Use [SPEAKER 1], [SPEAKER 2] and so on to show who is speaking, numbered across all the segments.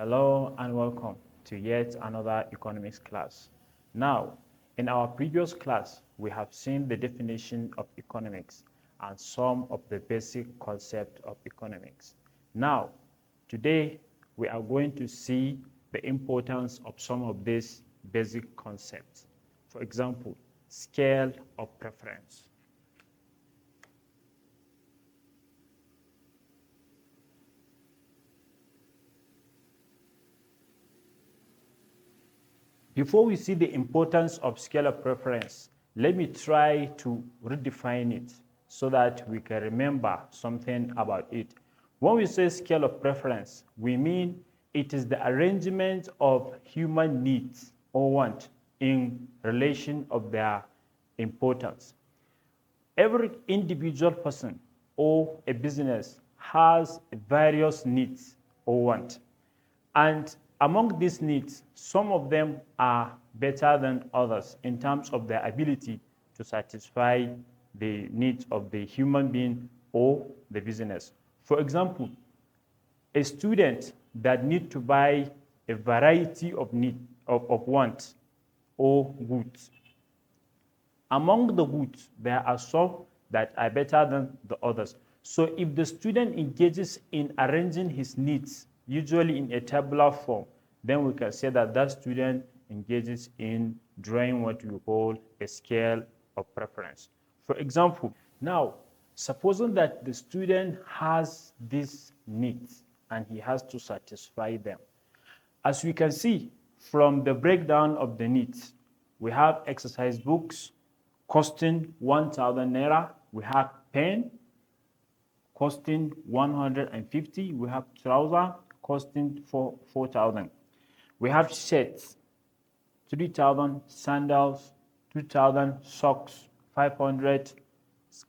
[SPEAKER 1] Hello and welcome to yet another economics class. Now, in our previous class, we have seen the definition of economics and some of the basic concepts of economics. Now, today, we are going to see the importance of some of these basic concepts. For example, scale of preference. Before we see the importance of scale of preference, let me try to redefine it so that we can remember something about it. When we say scale of preference, we mean it is the arrangement of human needs or want in relation of their importance. Every individual person or a business has various needs or want. And among these needs, some of them are better than others in terms of their ability to satisfy the needs of the human being or the business. For example, a student that needs to buy a variety of wants or goods. Among the goods, there are some that are better than the others. So if the student engages in arranging his needs, usually in a tabular form, then we can say that that student engages in drawing what we call a scale of preference. For example, now, supposing that the student has these needs and he has to satisfy them. As we can see from the breakdown of the needs, we have exercise books costing 1,000 naira. We have pen costing 150. We have trouser costing 4,000. We have shirts, 3,000, sandals, 2,000, socks, 500,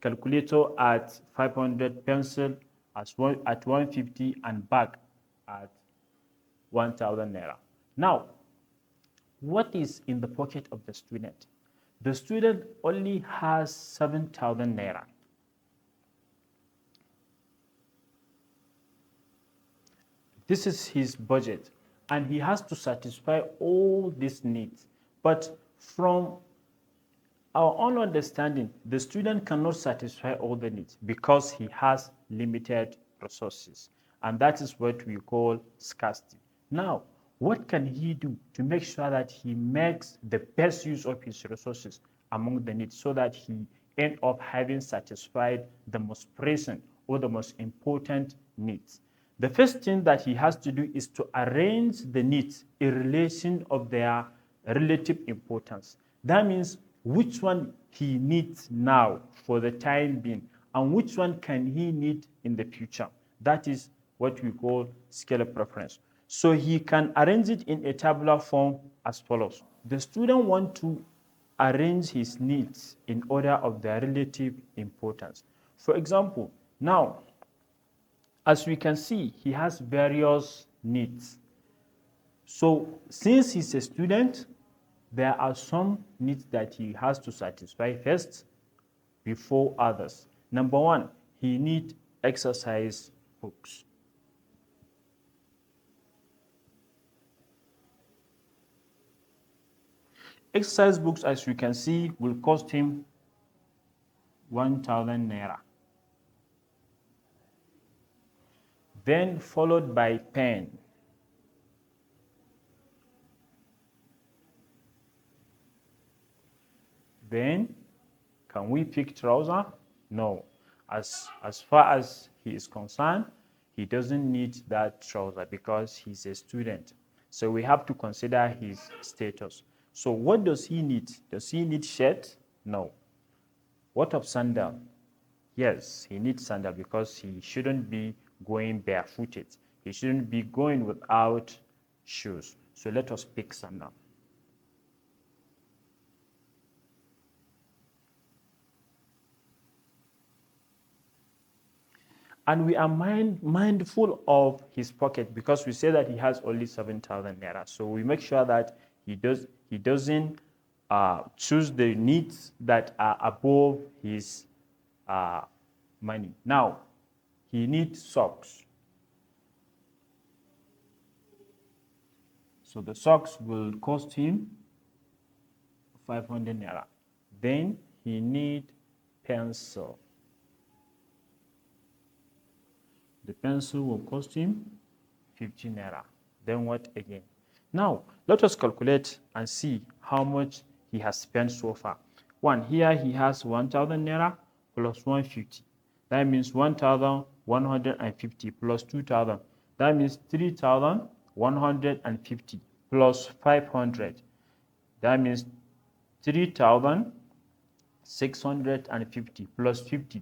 [SPEAKER 1] calculator at 500, pencil at 150, and bag at 1,000 naira. Now, what is in the pocket of the student? The student only has 7,000 naira. This is his budget, and he has to satisfy all these needs. But from our own understanding, the student cannot satisfy all the needs because he has limited resources. And that is what we call scarcity. Now, what can he do to make sure that he makes the best use of his resources among the needs so that he ends up having satisfied the most pressing or the most important needs? The first thing that he has to do is to arrange the needs in relation of their relative importance. That means which one he needs now for the time being and which one can he need in the future. That is what we call scale of preference. So he can arrange it in a tabular form as follows. The student wants to arrange his needs in order of their relative importance. For example, now, as we can see, he has various needs. So since he's a student, there are some needs that he has to satisfy first before others. Number one, he needs exercise books. Exercise books, as you can see, will cost him 1,000 naira. Then followed by pen. Then, can we pick trouser? No. As far as he is concerned, he doesn't need that trouser because he's a student. So we have to consider his status. So what does he need? Does he need shirt? No. What of sandal? Yes, he needs sandal because he shouldn't be going barefooted. He shouldn't be going without shoes. So let us pick sandal. And we are mindful of his pocket because we say that he has only 7,000 naira. So we make sure that he doesn't choose the needs that are above his money. Now, he needs socks. So the socks will cost him 500 naira. Then he need pencil. The pencil will cost him 50 naira. Then what again? Now, let us calculate and see how much he has spent so far. One, here he has 1,000 naira plus 150. That means 1,150 plus 2,000. That means 3,150 plus 500. That means 3,650 plus 50.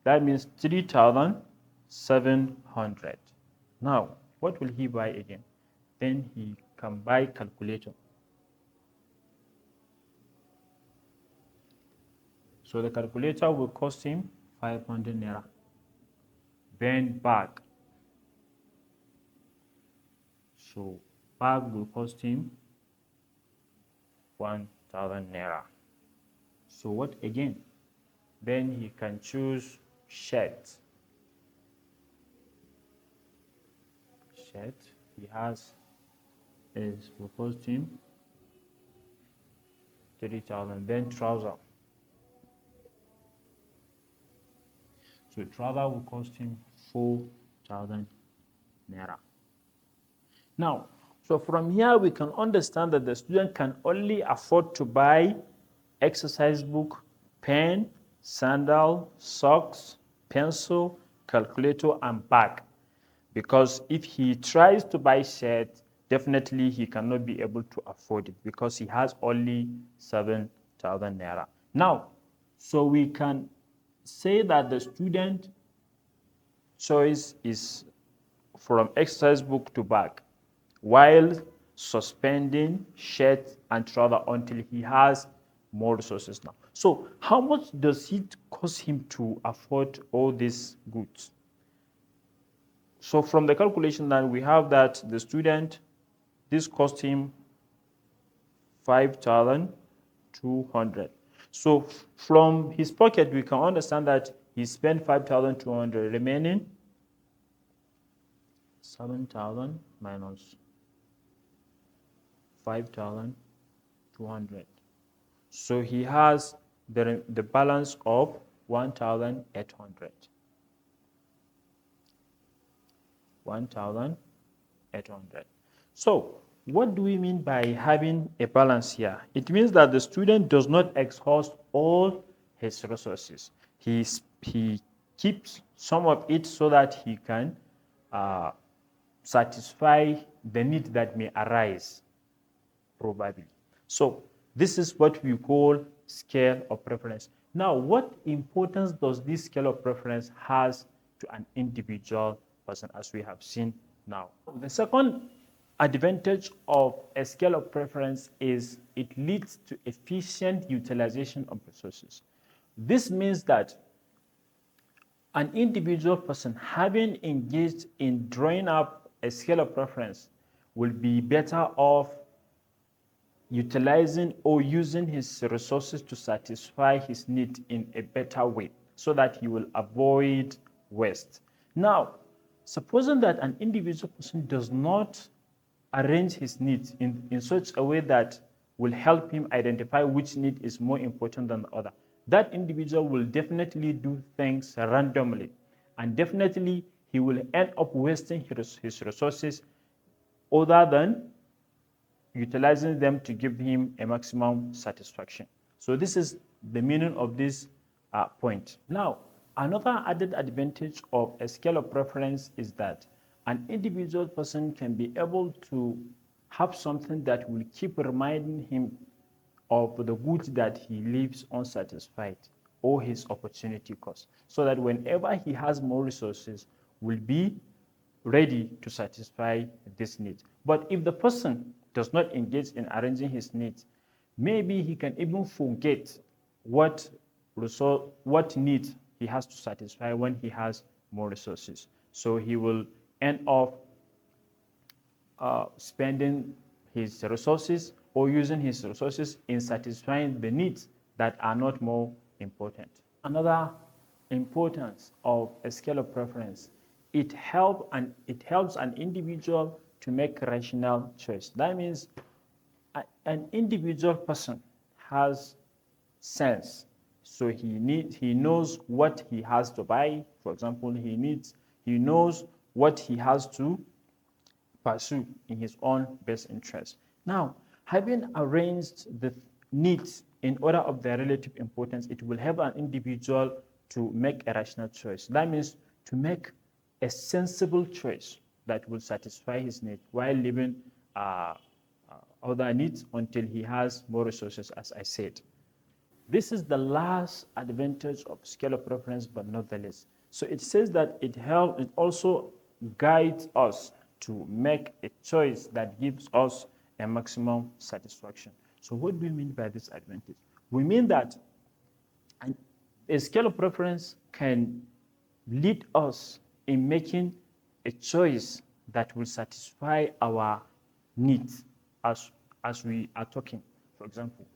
[SPEAKER 1] That means 3,700. Now, what will he buy again? Then he can buy calculator. So the calculator will cost him 500 naira. Then bag. So bag will cost him 1,000 naira. So what again? Then he can choose shirt. Shirt he has is will cost him 30,000. Then trouser. So trouser will cost him 4,000 naira. Now, so from here we can understand that the student can only afford to buy exercise book, pen, sandal, socks, pencil, calculator, and bag. Because if he tries to buy shirt, definitely he cannot be able to afford it because he has only 7,000 naira. Now, so we can say that the student choice is from exercise book to bag, while suspending shirt and trouser until he has more resources now. So how much does it cost him to afford all these goods? So from the calculation that we have that the student, this cost him 5,200. So from his pocket, we can understand that he spent 5,200, remaining 7,000 minus 5,200. So he has the balance of 1,800. 1,800. So what do we mean by having a balance here? It means that the student does not exhaust all his resources. He keeps some of it so that he can satisfy the need that may arise, probably. So this is what we call scale of preference. Now, what importance does this scale of preference has to an individual person, as we have seen now? The second advantage of a scale of preference is it leads to efficient utilization of resources. This means that an individual person having engaged in drawing up a scale of preference will be better off utilizing or using his resources to satisfy his need in a better way so that he will avoid waste. Now, supposing that an individual person does not arrange his needs in such a way that will help him identify which need is more important than the other, that individual will definitely do things randomly, and definitely he will end up wasting his resources other than utilizing them to give him a maximum satisfaction. So this is the meaning of this point. Now, another added advantage of a scale of preference is that an individual person can be able to have something that will keep reminding him of the goods that he leaves unsatisfied or his opportunity cost, so that whenever he has more resources, will be ready to satisfy this need. But if the person does not engage in arranging his needs, maybe he can even forget what need he has to satisfy when he has more resources. So he will end up spending his resources or using his resources in satisfying the needs that are not more important. Another importance of a scale of preference, it helps an individual to make rational choice. That means an individual person has sense. So he knows what he has to buy. For example, he knows what he has to pursue in his own best interest. Now, having arranged the needs in order of their relative importance, it will help an individual to make a rational choice. That means to make a sensible choice that will satisfy his need while leaving other needs until he has more resources, as I said. This is the last advantage of scalar preference, but not the least. So it says that it also guides us to make a choice that gives us a maximum satisfaction. So what do we mean by this advantage? We mean that a scalar preference can lead us in making a choice that will satisfy our needs as we are talking, for example.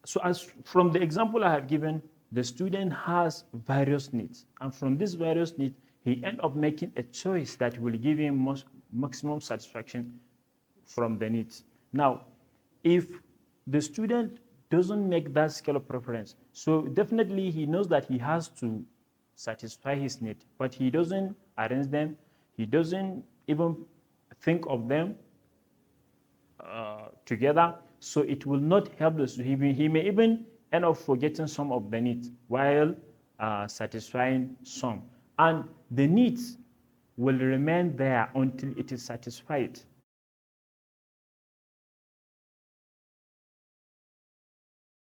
[SPEAKER 1] So as from the example I have given, the student has various needs. And from these various needs, he ends up making a choice that will give him maximum satisfaction from the needs. Now, if the student doesn't make that scalar preference, so definitely he knows that he has to satisfy his need, but he doesn't arrange them. He doesn't even think of them together, so it will not help the student. He may even end up forgetting some of the needs while satisfying some, and the needs will remain there until it is satisfied.